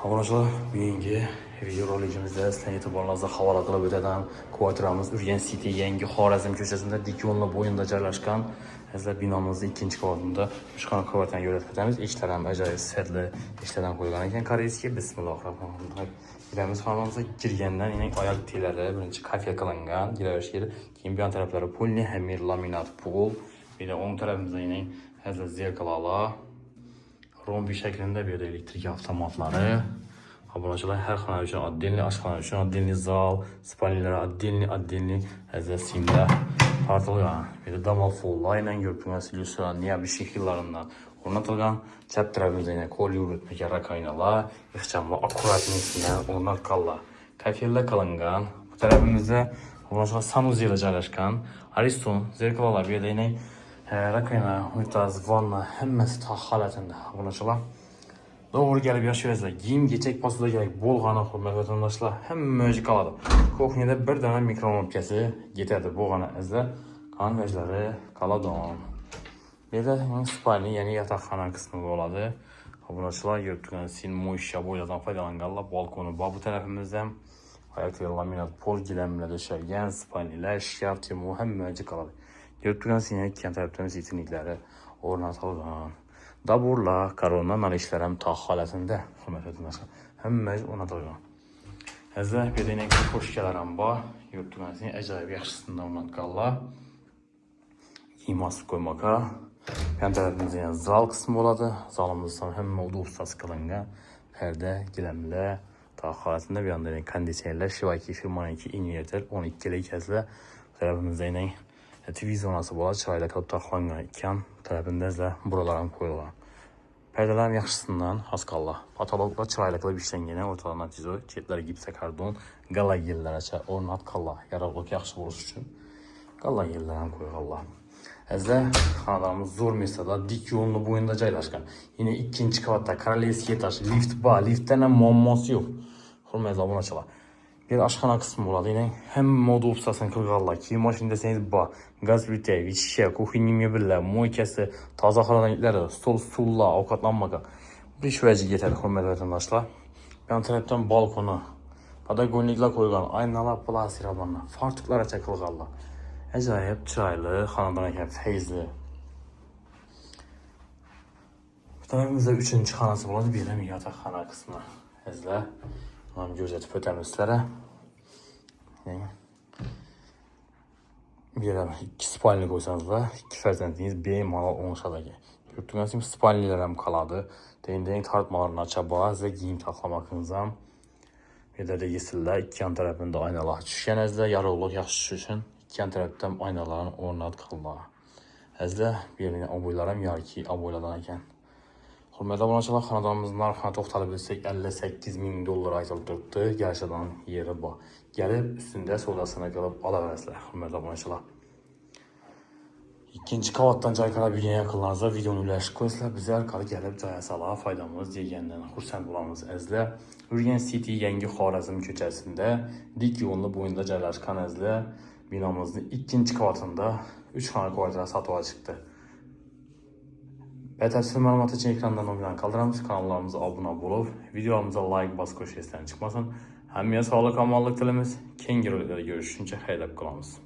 Arkadaşlar, bugungi video roligimizda sizlarga e'tiboringizni havola qilib o'tadigan kvartiramiz Urganch City yangi Xorazm ko'chasida dik yo'lning bo'yinida joylashgan. Sizlar binomizning ikkinchi qavatida 3 xona qavatdan yo'latib o'tamiz. Eshiklar ham ajoyib sirli eshiklardan qo'yilgan ekan. Koreyskiy bismillahirrohmanirrohim. Giramiz xonamizga. Kirgandan yana oyoq telari birinchi kafe qilingan, girash yeri, keyin bu yon taraflari polni hamir laminat pol. Bir de o'ng tarafimizda yana hazır zerkalalar. Rombi şeklinde bir de elektrik avtomatlары. Abonacılar her kanal için отдельный, aşkhana için отдельный zal, spalnilere отдельный hazır simler tartılgan. Bir de damal follayla görpünüz illüstrasyon niye bir şekillerinde ornatılgan. Çap tarafımızda yine kol yürütmek rakaynalar, ixcamlar akkuratliğinden ornatkallar. Kafirle kalıngan. Bu tarafımızda abonacılar sanuziyle joylashgan. Ariston, zerkalalar bir de yine rakayna, uytaz, vanna, hemmesi ta holatında abonacılar. Doğru gelip yaşayacağız. Giyim geçecek pasuda gerek bolğana hürmetli vatandaşlar hemmeci kaladı. Kokniyada bir tane mikromonkesi getirdi bolğana izle. Kan vecləri kaladı. Bir de spalni yani yatakxana kısmı oladı. Abonacılar yürüttükten sin moyşya boyladan faydalanırlar. Balkonu bu tarafımızda ayakları laminat pol giləmlə döşəlgən spalnilər, şkaf, temu hemmeci kaladı. Yürüttükten sin yan taraftan zeytinlikləri ornatılgan. Daburla, karona, narişlərəm ta halətində hürmətli vatandaşlar. Hemmeci ornatılgan. Həzdə bir də yine hoş gələrəm var. Yürüttükten sin acayip yaxşısından ornatqanlar. İması koymaka. Yan tarafımızda yani zal kısmı oladı. Zalımızdan hem oldu ustası kılınga. Perde, giləmlə, ta halətində bir anda kondisionerlər, Şivaki firmanınki inverter, 12 kezlə. Tarafımızda yine TV zonası bola çayla kalıp taxlangan iken tarafında buraların koyulgan. Perdelerim yaxşısından hasqalla. Patologla çayla kalıp işlengene ortalarına tizo, çetləri gipsə kardon, qala yerlərə çay ornat qalla. Yararlıq yaxşı buluş üçün qala yerlərə koyğalla. Əzlə xanalarımız zor mesada dik yolunu boyunda joylashgan. Yine ikinci kavatda Korolevskiy etaş, lift var, liftlərlə muamması yox. Hürmetli abunacılar. Bir aşkhana kısmı oladı yine. Hem modu ustasını kılğanlar, kiyim maşını deseniz ba, gaz plitə, vitişə, kuxini mebellər, moykəsi, taza xalanikləri, stol, stullar, avukatlanmaqa. Bir şüvəci getirdi hürmetli vatandaşlar. Yan taraftan balkonu, padagonliklər koyğan, aynalar, plastik fartıqlara çəkilğanlar. Acayip çaylı, xanadan ekan feyzli. Bu tarafımızda 3-cü xanası oladı, bir də yataqxana kısmı. Əzlə. Onu gözətib ötəmiz sizlərə. Bir də 2 spalni qoysanız da 2 fərzəndiniz bemalal oluşadaki. Yürüttüğünüz kimi spalnilərəm kaladı. Deyin tartmalarını açaba sizə giyim taxlamakınızam. Bir də yesillər 2 yan tərəfində aynalar düşkən əzlə, yararlıq yaxşı üçün 2 yan tərəfdən aynaların ornatqanlar. Əzlə bir də aboylarım yarki aboyladan ekan. Hürmetli abonacılar, xanadamımızın arxana toxtalıb bilsək $58.000 aytılıbdır. Gerçədən yeri var. Gəlib üstündə sodasına qalıb ala verəslər. Hürmetli abonacılar. İkinci kavatdan caykara bir yaxınlarınızda videonu üləşik qoyuslar. Bizə arqalı gəlib caya sala faydamız deyəndən xursənd bulamız əzlə. Urganch City yangi Xorazm köçəsində dik yolunu boyunda joylashgan əzlə. Binamızın ikinci kavatında 3 xana kvartira satığa çıxdı. Bətəfsil məlumatı üçün ekrandan nominal qaldırırız. Kanallarımıza abunə olub, videolarımıza like bas, qoşu səslərini çıxmasın. Həmiyə sağlıq, amallıq dilimiz. Kengir görüşüncə xeyrə qalamız.